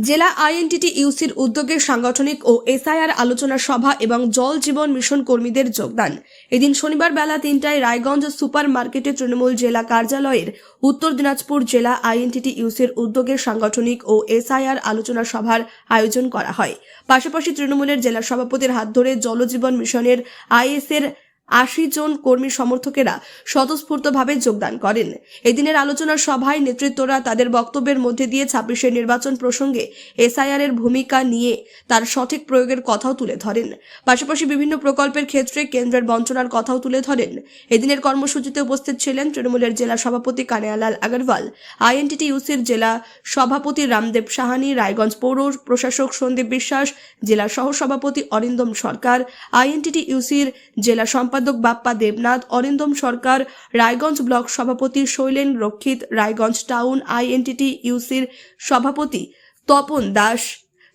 জেলা আইএনটিটি ইউসির উদ্যোগে সাংগঠনিক ও এসআইআর আলোচনা সভা এবং জল জীবন মিশন কর্মীদের যোগদান। এদিন শনিবার বেলা ৩টায় রায়গঞ্জ সুপার মার্কেটে তৃণমূল জেলা কার্যালয়ের উত্তর দিনাজপুর জেলা আইএনটিটি ইউসির উদ্যোগে সাংগঠনিক ও এসআইআর আলোচনা সভার আয়োজন করা হয়। পাশাপাশি তৃণমূলের জেলা সভাপতির হাত ধরে জল জীবন মিশনের আইএসের ৮০ জন কর্মী সমর্থকেরা স্বতঃস্ফূর্তভাবে যোগদান করেন। এদিনের আলোচনা সভায় নেতৃত্বরা তাদের বক্তব্যের মধ্যে দিয়ে ২৬ নির্বাচন প্রসঙ্গে এসআইআর এর ভূমিকা নিয়ে তার সঠিক প্রয়োগের কথাও তুলে ধরেন। পাশাপাশি বিভিন্ন প্রকল্পের ক্ষেত্রে কেন্দ্রের বঞ্চনার কথাও তুলে ধরেন। এদিনের কর্মসূচিতে উপস্থিত ছিলেন তৃণমূলের জেলা সভাপতি কানাইলাল আগরওয়াল, আইএনটিটি ইউসির জেলা সভাপতি রামদেব সাহানি, রায়গঞ্জ পৌর প্রশাসক সন্দীপ বিশ্বাস, জেলা সহসভাপতি অরিন্দম সরকার, আইএনটিটি ইউসির জেলা সম্পাদক বাপ্পা দেবনাথ, অরিন্দম সরকার, রায়গঞ্জ ব্লক সভাপতি শৈলেন রক্ষিত, রায়গঞ্জ টাউন আইএনটিটি ইউসির সভাপতি তপন দাস,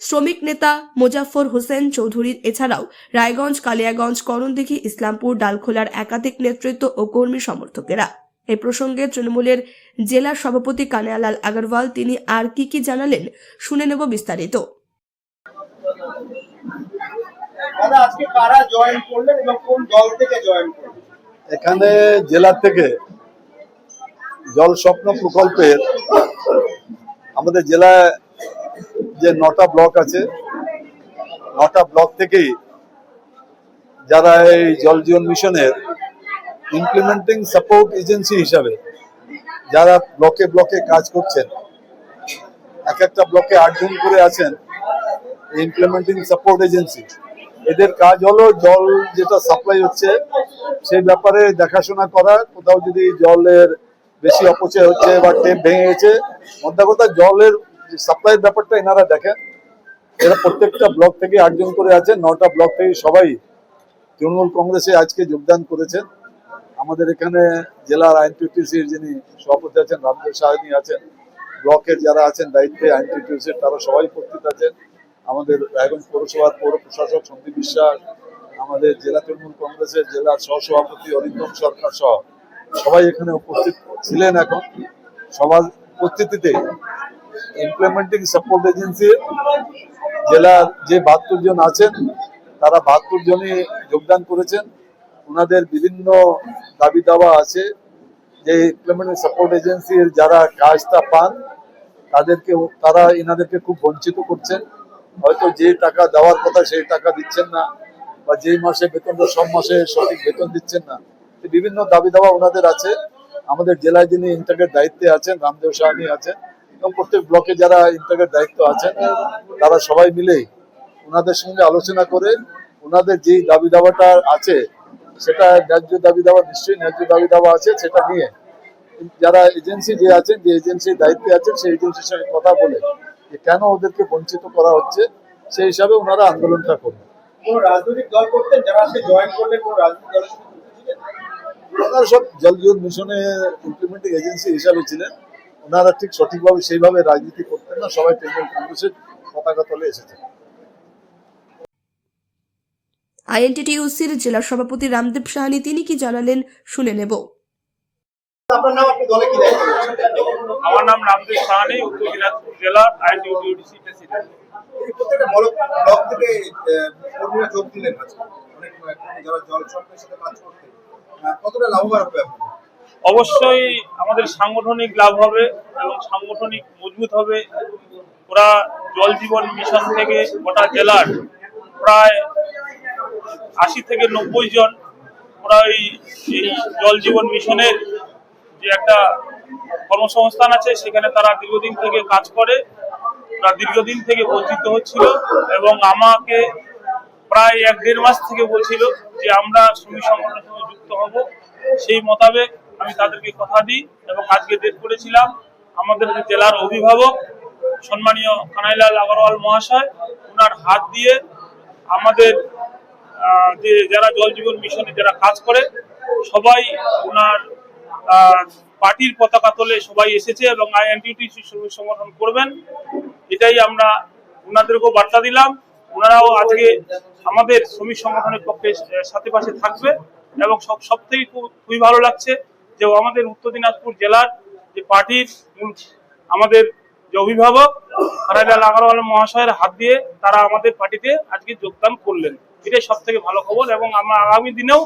শ্রমিক নেতা মোজাফর হোসেন চৌধুরী, এছাড়াও রায়গঞ্জ, কালিয়াগঞ্জ, করণদিঘি, ইসলামপুর, ডালখোলার একাধিক নেতৃত্ব ও কর্মী সমর্থকেরা। এই প্রসঙ্গে তৃণমূলের জেলা সভাপতি কানাইলাল আগরওয়াল তিনি আর কি জানালেন শুনে নেব বিস্তারিত। আজকে কারা জয়েন করলেন এবং কোন দল থেকে জয়েন করলেন? এখানে জেলা থেকে জল স্বপ্ন প্রকল্পের আমাদের জেলায় যে ৯টা ব্লক আছে, ৯টা ব্লক থেকেই যারা এই জল জীবন মিশনের ইমপ্লিমেন্টিং সাপোর্ট এজেন্সি হিসাবে যারা ব্লকে ব্লকে কাজ করছেন, এক একটা ব্লকে ৮ জন করে আছেন ইমপ্লিমেন্টিং সাপোর্ট এজেন্সি। এদের কাজ হলো জল যেটা সাপ্লাই হচ্ছে সেই ব্যাপারে দেখাশোনা করা, কোথাও যদি জলের বেশি অপচয় হচ্ছে বা টেপ ভেঙে গেছে, মোদ্দা কথা জলের সাপ্লাইয়ের ব্যাপারটা এনারা দেখেন। এরা প্রত্যেকটা ব্লক থেকে ৮ জন করে আছেন, ৯টা ব্লক থেকে সবাই তৃণমূল কংগ্রেসে আজকে যোগদান করেছেন। আমাদের এখানে জেলার আইএনটিটিউসির যিনি সভাপতি আছেন রামদেব সাহানি আছেন, ব্লকের যারা আছেন দায়িত্বে আইএনটিটিউসির তারা সবাই উপস্থিত আছেন। আমাদের রায়গঞ্জ পৌরসভার পৌর প্রশাসক সন্দীপ বিশ্বাস, আমাদের জেলা তৃণমূল কংগ্রেসের জেলার সহসভাপতি অরিন্দম সরকার সহ সবাই এখানে উপস্থিত ছিলেন। এখন সবার উপস্থিতিতে ইমপ্লিমেন্টিং সাপোর্ট এজেন্সির জেলার যে ৭২ জন আছেন তারা ৭২ জনই যোগদান করেছেন। ওনাদের বিভিন্ন দাবি দাওয়া আছে যে ইমপ্লিমেন্টিং সাপোর্ট এজেন্সির যারা কাজটা পান তারা এনাদেরকে খুব বঞ্চিত করছেন। হয়তো যে টাকা দেওয়ার কথা সেই টাকা দিচ্ছেন না, বা যেই মাসে বেতনটা সব মাসে সঠিক বেতন দিচ্ছেন না। বিভিন্ন দাবি দাওয়া ওনাদের আছে। আমাদের জেলায় যিনি ইন্টার্গেট দায়িত্বে আছেন রামদেব সাহানি আছেন এবং প্রত্যেক ব্লকে যারা ইন্টার্গেট দায়িত্ব আছেন তারা সবাই মিলে ওনাদের সঙ্গে আলোচনা করে ওনাদের যেই দাবি দাওয়াটা আছে সেটা ন্যায্য দাবি দাওয়া, নিশ্চয়ই ন্যায্য দাবি দাওয়া আছে, সেটা নিয়ে যারা এজেন্সি যে আছেন, যে এজেন্সির দায়িত্বে আছেন সেই এজেন্সির সঙ্গে কথা বলে যে কেন ওদেরকে বঞ্চিত করা হচ্ছে সেই হিসাবে ওনারা আন্দোলনটা করবেন। কোন রাজনৈতিক দল করতেন যারা আজকে জয়েন করলেন? কোন রাজনৈতিক দলের সঙ্গে ওনারা সব জল জীবন মিশনে ইমপ্লিমেন্টিং এজেন্সি হিসাবে ছিলেন। ওনারা ঠিক সঠিকভাবে সেইভাবে রাজনীতি করতেন না, সবাই তৃণমূল কংগ্রেসের পতাকা তলে এসেছেন। আইএনটিটি ইউসির জেলা সভাপতি রামদেব সাহানি তিনি কি জানালেন শুনে নেব। আপনার নাম, আপনি দলে কি দায়িত্ব করছেন? আমার নাম রামদেব সাহানি, উত্তর দিনাজপুর জেলার আইএনটিটিউসি প্রেসিডেন্ট। এই প্রত্যেকটা ব্লক থেকে কর্মীরা যোগ দিলেন আজকে, অনেক কর্মী যারা জল স্বপ্নের সাথে কাজ করতেন, কতটা লাভবান হবে আপনার? অবশ্যই আমাদের সাংগঠনিক লাভ হবে এবং সাংগঠনিক মজবুত হবে। ওরা জল জীবন মিশন থেকে গোটা জেলার প্রায় ৮০ থেকে ৯০ জন ওরা এই জল জীবন মিশনের যে একটা কর্মসংস্থান আছে সেখানে তারা দীর্ঘদিন থেকে কাজ করে। ওরা দীর্ঘদিন থেকে বঞ্চিত হচ্ছিল এবং আমাকে প্রায় ১-১.৫ মাস থেকে বলছিল যে আমরা শ্রমিক সংগঠনের সঙ্গে যুক্ত হব। সেই মোতাবেক আমি তাদেরকে কথা দিই এবং আজকে ডেট করেছিলাম। আমাদের জেলার অভিভাবক সম্মানীয় কানাইলাল আগরওয়াল মহাশয়, ওনার হাত দিয়ে আমাদের যে যারা জল জীবন মিশনে যারা কাজ করে সবাই ওনার পার্টির পতাকা তোলে সবাই এসেছে এবং আইএনটিটিউসি শ্রমিক সংগঠন করবেন, এটাই আমরা ওনাদেরকেও বার্তা দিলাম। ওনারাও আজকে আমাদের শ্রমিক সংগঠনের পক্ষে সাথে পাশে থাকবে এবং সব থেকে খুবই ভালো লাগছে যে আমাদের উত্তর দিনাজপুর জেলার যে পার্টির আমাদের যে অভিভাবক হারাইলাল আগরওয়াল মহাশয়ের হাত দিয়ে তারা আমাদের পার্টিতে আজকে যোগদান করলেন। এটাই সব থেকে ভালো খবর এবং আমরা আগামী দিনেও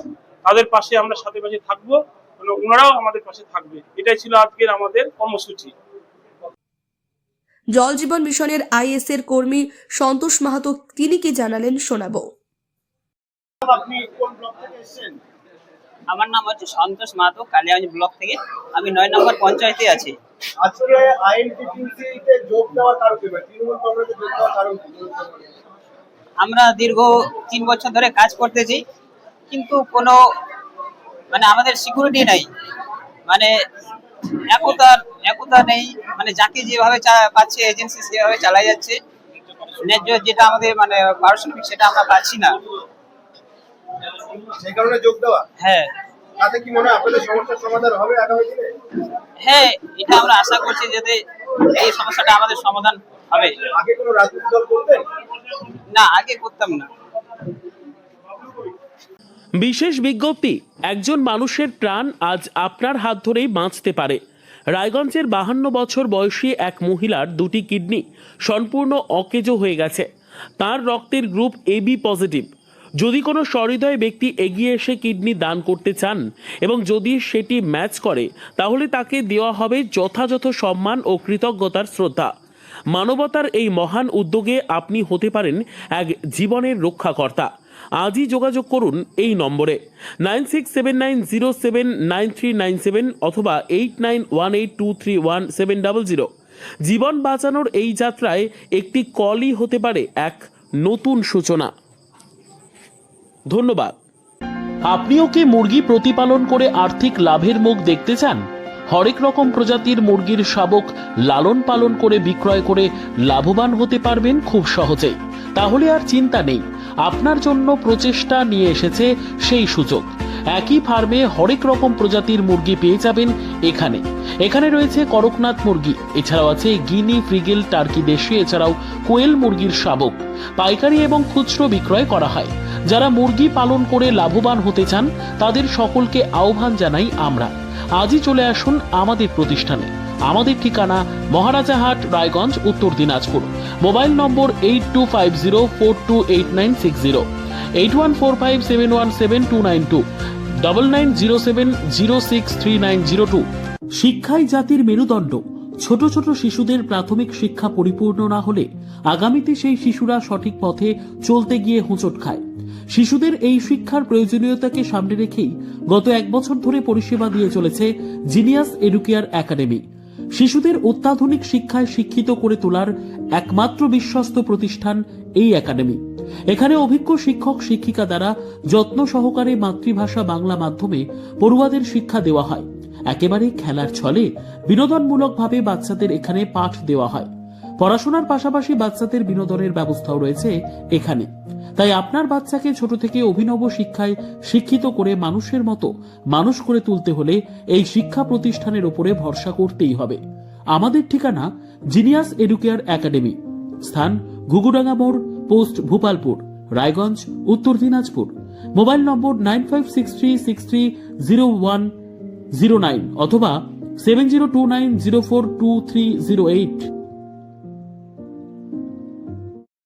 তাদের পাশে আমরা সাথে থাকবো, ওনারাও আমাদের পাশে থাকবে। এটাই ছিল আজকের আমাদের কর্মসূচি। জল জীবন মিশনের আইএস এর কর্মী সন্তোষ মাহাতো তিনি কি জানালেন শোনাবো। আপনি কোন ব্লক থেকে এসেছেন? আমার নাম হচ্ছে সন্তোষ মাহাতো, কালিয়াগঞ্জ ব্লক থেকে। আমি 9 নম্বর পঞ্চায়েতে আছি। আজকে আইএনটিটিউসি তে যোগ দেওয়ার কারণ কি? তৃণমূল কংগ্রেসে যোগ দেওয়ার কারণ কি? আমরা দীর্ঘ 3 বছর ধরে কাজ করতেছি, কিন্তু কোনো আমাদের সিকিউরিটি নাই, একতা নেই। যাকে যেভাবে পাচ্ছে এজেন্সি সেভাবে চালাই যাচ্ছে। ন্যায্য যেটা আমাদের পারিশ্রমিক সেটা আমরা পাচ্ছি না। সেই কারণে যোগ দেওয়া। হ্যাঁ তাতে কি মনে হয় আপনাদের সমস্যার সমাধান হবে আগামী দিনে? হ্যাঁ, এটা আমরা আশা করছি যাতে এই সমস্যাটা আমাদের সমাধান হবে। আগে কোনো রাজনৈতিক দল করতেন? না, আগে করতাম না। বিশেষ বিজ্ঞপ্তি, একজন মানুষের প্রাণ আজ আপনার হাত ধরেই বাঁচতে পারে। রায়গঞ্জের 52 বছর বয়সী এক মহিলার 2টি কিডনি সম্পূর্ণ অকেজো হয়ে গেছে। তার রক্তের গ্রুপ AB পজিটিভ। যদি কোনো সহৃদয় ব্যক্তি এগিয়ে এসে কিডনি দান করতে চান এবং যদি সেটি ম্যাচ করে তাহলে তাকে দেওয়া হবে যথাযথ সম্মান ও কৃতজ্ঞতার শ্রদ্ধা। মানবতার এই মহান উদ্যোগে আপনি হতে পারেন এক জীবনের রক্ষাকর্তা। আজই যোগাযোগ করুন এই নম্বরে 9679079397 অথবা 8918231700। জীবন বাঁচানোর এই যাত্রায় একটি কলই হতে পারে এক নতুন সূচনা। ধন্যবাদ। আপনিও কি মুরগি প্রতিপালন করে আর্থিক লাভের মুখ দেখতে চান? হরেক রকম প্রজাতির মুরগির শাবক লালন পালন করে বিক্রয় করে লাভবান হতে পারবেন খুব সহজেই। তাহলে আর চিন্তা নেই, আপনার জন্য প্রচেষ্টা নিয়ে এসেছে সেই সুযোগ। একই ফার্মে হরেক রকম প্রজাতির মুরগি পেয়ে যাবেন এখানে রয়েছে করকনাথ মুরগি, এছাড়াও আছে গিনি, ফ্রিগেল, টার্কি দেশি, এছাড়াও কোয়েল মুরগির শাবক। পাইকারি এবং খুচরো বিক্রয় করা হয়। যারা মুরগি পালন করে লাভবান হতে চান তাদের সকলকে আহ্বান জানাই আমরা। আজই চলে আসুন আমাদের প্রতিষ্ঠানে। আমাদের ঠিকানা মহারাজাহাট, রায়গঞ্জ, উত্তর দিনাজপুর। মোবাইল নম্বর 8250428960, 8145717292, 9907063902। শিক্ষাই জাতির মেরুদণ্ড। ছোট ছোট শিশুদের প্রাথমিক শিক্ষা পরিপূর্ণ না হলে আগামীতে সেই শিশুরা সঠিক পথে চলতে গিয়ে হোঁচট খায়। শিশুদের এই শিক্ষার প্রয়োজনীয়তাকে সামনে রেখেই গত 1 বছর ধরে পরিষেবা দিয়ে চলেছে জিনিয়াস এডুকেয়ার একাডেমি। শিশুদের অত্যাধুনিক শিক্ষায় শিক্ষিত করে তোলার একমাত্র বিশ্বস্ত প্রতিষ্ঠান এই একাডেমি। এখানে অভিজ্ঞ শিক্ষক শিক্ষিকা দ্বারা যত্ন সহকারে মাতৃভাষা বাংলা মাধ্যমে পড়ুয়াদের শিক্ষা দেওয়া হয়। একেবারে খেলার ছলে বিনোদনমূলকভাবে বাচ্চাদের এখানে পাঠ দেওয়া হয়। পড়াশোনার পাশাপাশি বাচ্চাদের বিনোদনের ব্যবস্থাও রয়েছে এখানে। তাই আপনার বাচ্চাকে ছোট থেকে অভিনব শিক্ষায় শিক্ষিত করে মানুষের মতো মানুষ করে তুলতে হলে এই শিক্ষা প্রতিষ্ঠানের উপরে ভরসা করতেই হবে। আমাদের ঠিকানা জিনিয়াস এডুকেয়ার একাডেমি, স্থান ঘুঘুডাঙ্গা মোড়, পোস্ট ভূপালপুর, রায়গঞ্জ, উত্তর দিনাজপুর। মোবাইল নম্বর 9563630109 অথবা 7029042308।